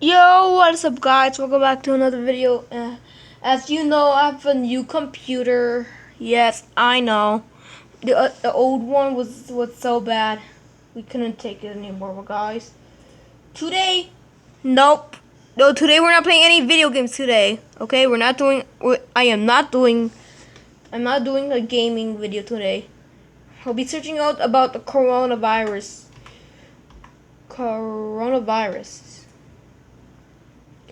Yo, what's up guys? Welcome back to another video. As you know, I have a new computer. Yes, I know. The old one was so bad. We couldn't take it anymore, guys. Today, nope. No, today we're not playing any video games today. Okay, we're not doing I'm not doing a gaming video today. I'll be searching out about the coronavirus.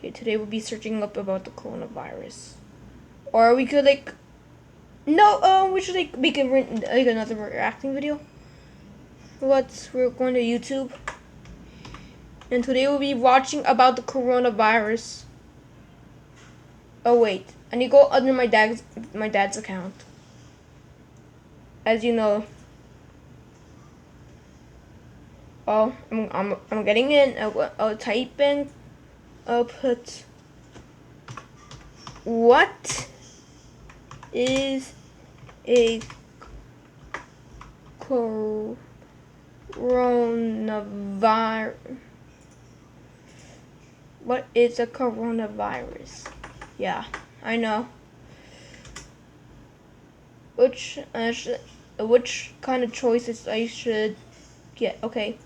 Okay, today we'll be searching up about the coronavirus. Or we could we should make another reacting video. We're going to YouTube. And today we'll be watching about the coronavirus. Oh wait, I need to go under my dad's account. As you know. Oh, I'm getting in. I'll type in. I'll put. What is a coronavirus? What is a coronavirus? Yeah, I know. Which kind of choices I should get? Okay.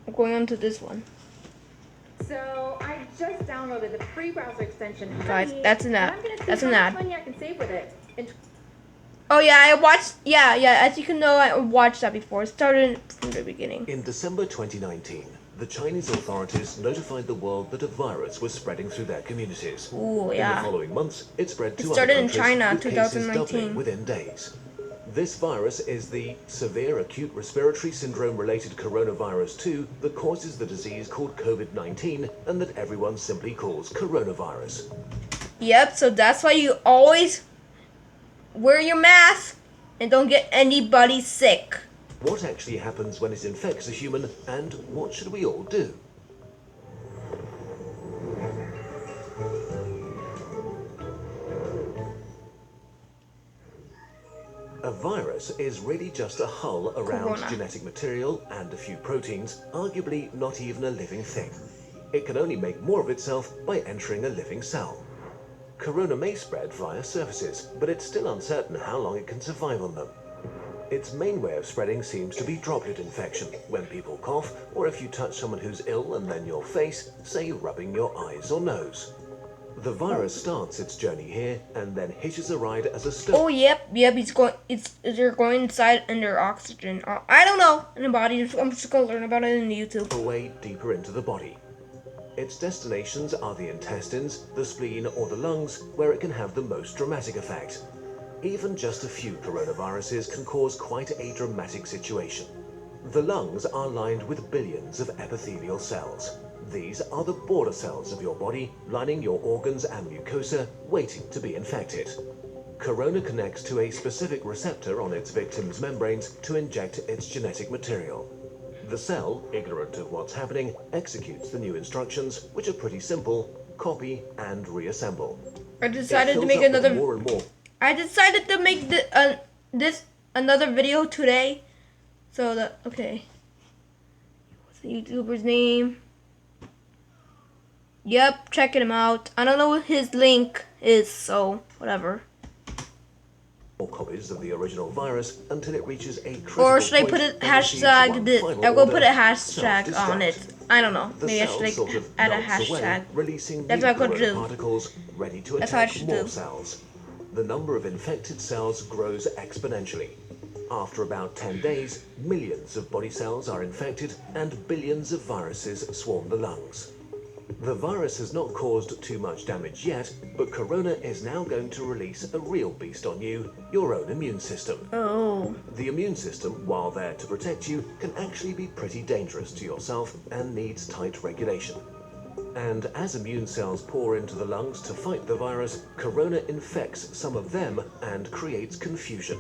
I'm going on to this one. So I just downloaded the free browser extension. Guys, that's an ad. That's an ad. Money I can save with it. Oh yeah, I watched. Yeah. As you can know, I watched that before. It started from the beginning. In December 2019, the Chinese authorities notified the world that a virus was spreading through their communities. Ooh, yeah. In the following months, it spread to It started other in countries, China, with cases 2019. doubling within days. This virus is the severe acute respiratory syndrome related coronavirus 2 that causes the disease called COVID-19 and that everyone simply calls coronavirus. Yep, so that's why you always wear your mask and don't get anybody sick. What actually happens when it infects a human, and what should we all do? A virus is really just a hull around genetic material and a few proteins, arguably not even a living thing. It can only make more of itself by entering a living cell. Corona may spread via surfaces, but it's still uncertain how long it can survive on them. Its main way of spreading seems to be droplet infection, when people cough, or if you touch someone who's ill and then your face, say rubbing your eyes or nose. The virus starts its journey here and then hitches a ride as a stone. Oh yep, they're going inside under oxygen. I don't know in the body. I'm just gonna learn about it in YouTube. Away deeper into the body. Its destinations are the intestines, the spleen, or the lungs, where it can have the most dramatic effect. Even just a few coronaviruses can cause quite a dramatic situation. The lungs are lined with billions of epithelial cells. These are the border cells of your body, lining your organs and mucosa, waiting to be infected. Corona connects to a specific receptor on its victim's membranes to inject its genetic material. The cell, ignorant of what's happening, executes the new instructions, which are pretty simple: copy and reassemble. I decided to make this another video today. So okay. What's the YouTuber's name? Yep, checking him out. I don't know what his link is, so whatever. More copies of the original virus until it reaches a critical Or should I put a point hashtag? I will put a hashtag self-destruct. on it. I don't know. The Maybe I cell should sort of add a melts away, hashtag. releasing That's new what I could corona do. particles ready to That's what I attack should more do. cells. The number of infected cells grows exponentially. After about 10 days, millions of body cells are infected and billions of viruses swarm the lungs. The virus has not caused too much damage yet, but Corona is now going to release a real beast on you, your own immune system. Oh. The immune system, while there to protect you, can actually be pretty dangerous to yourself and needs tight regulation. And as immune cells pour into the lungs to fight the virus, Corona infects some of them and creates confusion.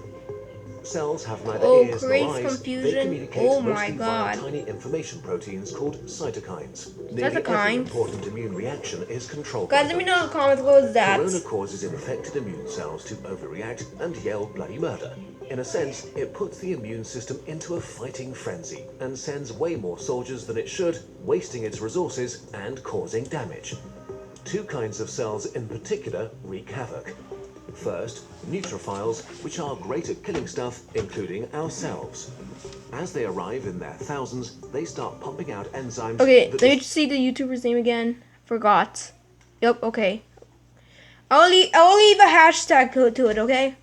Cells have neither ears nor creates eyes. confusion. They communicate Oh my mostly via God. tiny information proteins called cytokines. Nearly every Cytokines? important immune reaction is controlled Guys, by let me them. know in the comments what was that. Corona causes infected immune cells to overreact and yell bloody murder. In a sense, it puts the immune system into a fighting frenzy and sends way more soldiers than it should, wasting its resources and causing damage. Two kinds of cells in particular wreak havoc. First, neutrophils, which are great at killing stuff, including ourselves. As they arrive in their thousands, they start pumping out enzymes. Okay, let me just see the YouTuber's name again. Forgot. Yep, okay. I'll leave a hashtag to it, okay?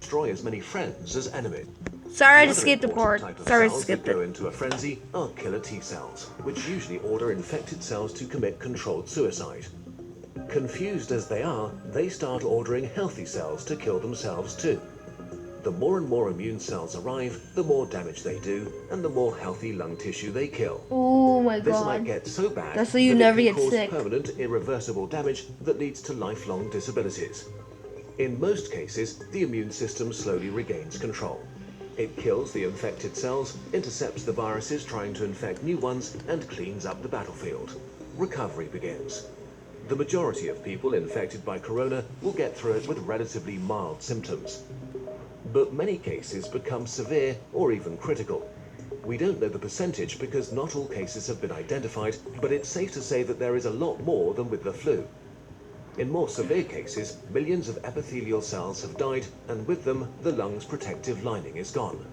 Destroy as many friends as enemies. Sorry The to other skip the important part. type of Sorry to cells skip that go it. into a frenzy are killer T cells, which usually order infected cells to commit controlled suicide. Confused as they are, they start ordering healthy cells to kill themselves too. The more and more immune cells arrive, the more damage they do, and the more healthy lung tissue they kill. Oh my This might god. get so bad That's so you that never it can get cause sick. permanent, irreversible damage that leads to lifelong disabilities. In most cases, the immune system slowly regains control. It kills the infected cells, intercepts the viruses trying to infect new ones, and cleans up the battlefield. Recovery begins. The majority of people infected by corona will get through it with relatively mild symptoms. But many cases become severe or even critical. We don't know the percentage because not all cases have been identified, but it's safe to say that there is a lot more than with the flu. In more severe cases, millions of epithelial cells have died, and with them, the lung's protective lining is gone.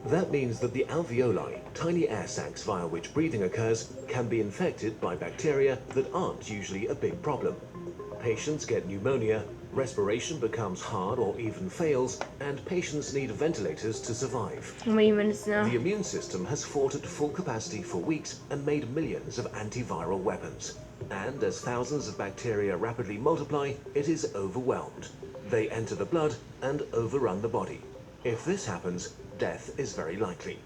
That means that the alveoli, tiny air sacs via which breathing occurs, can be infected by bacteria that aren't usually a big problem. Patients get pneumonia, respiration becomes hard or even fails, and patients need ventilators to survive. How many minutes now? The immune system has fought at full capacity for weeks and made millions of antiviral weapons. And as thousands of bacteria rapidly multiply, it is overwhelmed. They enter the blood and overrun the body. If this happens, death is very likely.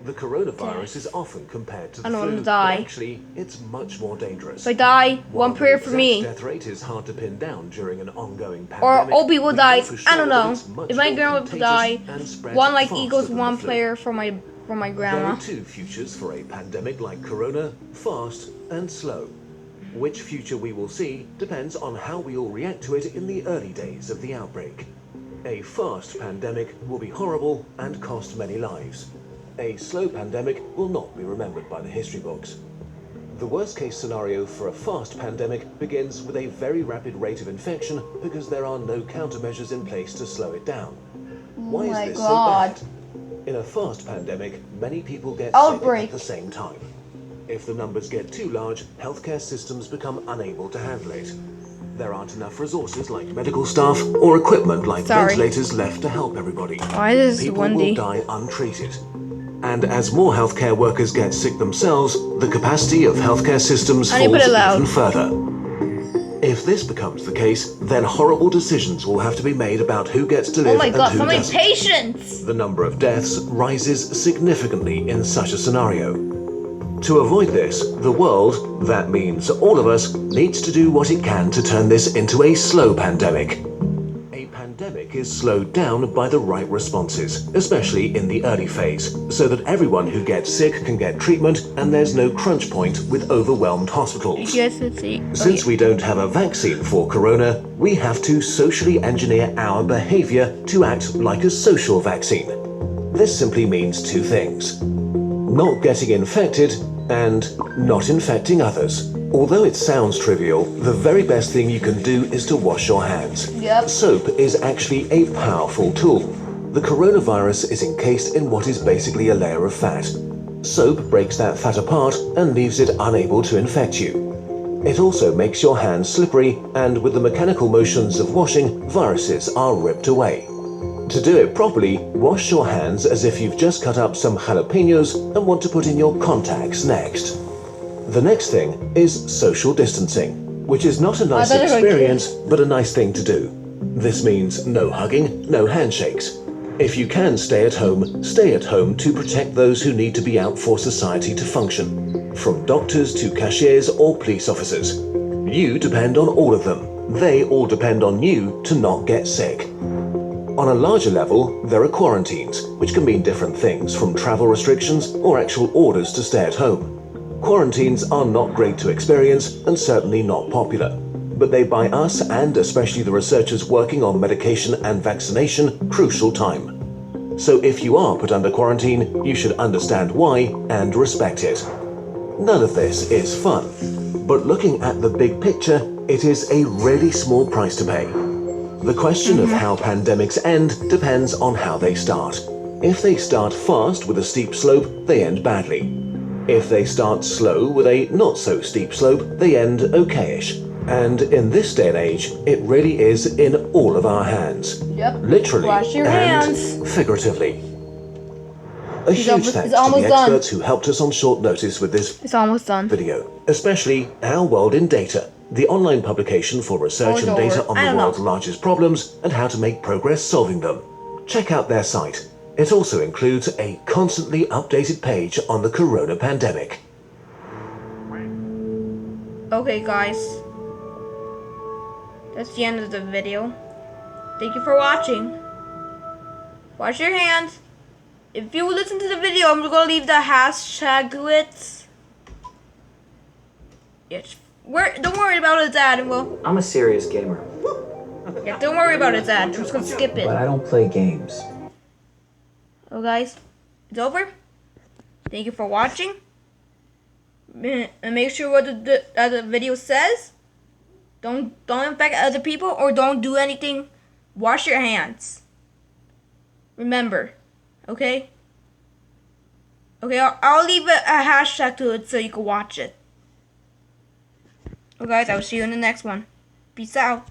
The coronavirus is often compared to the I don't flu, want to die. but actually, it's much more dangerous. If I die, While one prayer the for exact me. death rate is hard to pin down during an ongoing Or pandemic. Obi will we die. know for sure I don't that know. it's much If my more grandma will contagious die, and spreads one like faster equals than the one flu. player for my There grandma. are two futures for a pandemic like corona: fast and slow. Which future we will see depends on how we all react to it in the early days of the outbreak. A fast pandemic will be horrible and cost many lives. A slow pandemic will not be remembered by the history books. The worst case scenario for a fast pandemic begins with a very rapid rate of infection because there are no countermeasures in place to slow it down. Why is this so bad? In a fast pandemic, many people get sick Outbreak. at the same time. If the numbers get too large, healthcare systems become unable to handle it. There aren't enough resources like medical staff or equipment like ventilators left to help everybody. Why is this People windy? will die untreated. And as more healthcare workers get sick themselves, the capacity of healthcare systems I need to put falls it loud. even further. If this becomes the case, then horrible decisions will have to be made about who gets to live Oh my and god, who so many doesn't. patients! The number of deaths rises significantly in such a scenario. To avoid this, the world, that means all of us, needs to do what it can to turn this into a slow pandemic. A pandemic is slowed down by the right responses, especially in the early phase, so that everyone who gets sick can get treatment and there's no crunch point with overwhelmed hospitals. You guys can see. Since we don't have a vaccine for corona, we have to socially engineer our behavior to act like a social vaccine. This simply means two things: not getting infected and not infecting others. Although it sounds trivial, the very best thing you can do is to wash your hands. Yep. Soap is actually a powerful tool. The coronavirus is encased in what is basically a layer of fat. Soap breaks that fat apart and leaves it unable to infect you. It also makes your hands slippery, and with the mechanical motions of washing, viruses are ripped away. To do it properly, wash your hands as if you've just cut up some jalapenos and want to put in your contacts next. The next thing is social distancing, which is not a nice experience, but a nice thing to do. This means no hugging, no handshakes. If you can stay at home to protect those who need to be out for society to function, from doctors to cashiers or police officers. You depend on all of them. They all depend on you to not get sick. On a larger level, there are quarantines, which can mean different things, from travel restrictions or actual orders to stay at home. Quarantines are not great to experience and certainly not popular, but they buy us, and especially the researchers working on medication and vaccination, crucial time. So if you are put under quarantine, you should understand why and respect it. None of this is fun, but looking at the big picture, it is a really small price to pay. The question of how pandemics end depends on how they start. If they start fast with a steep slope, they end badly. If they start slow with a not so steep slope, they end okayish. And in this day and age, it really is in all of our hands. Yep. Literally Wash your and hands. figuratively. A huge thanks to the experts who helped us on short notice with this It's almost done. video, especially Our World in Data, the online publication for research and data on the world's largest problems and how to make progress solving them. Check out their site. It also includes a constantly updated page on the corona pandemic. Okay, guys. That's the end of the video. Thank you for watching. Wash your hands. If you listen to the video, I'm gonna leave the hashtag with. Yes. Don't worry about it, Dad. Well, I'm a serious gamer, yeah, don't worry about it, Dad. I'm just gonna skip it. but I don't play games. Oh, guys, it's over. Thank you for watching. And make sure what the video says. Don't infect other people or don't do anything. Wash your hands. Remember, okay? Okay, I'll leave a hashtag to it so you can watch it. Okay, guys, I will see you in the next one. Peace out.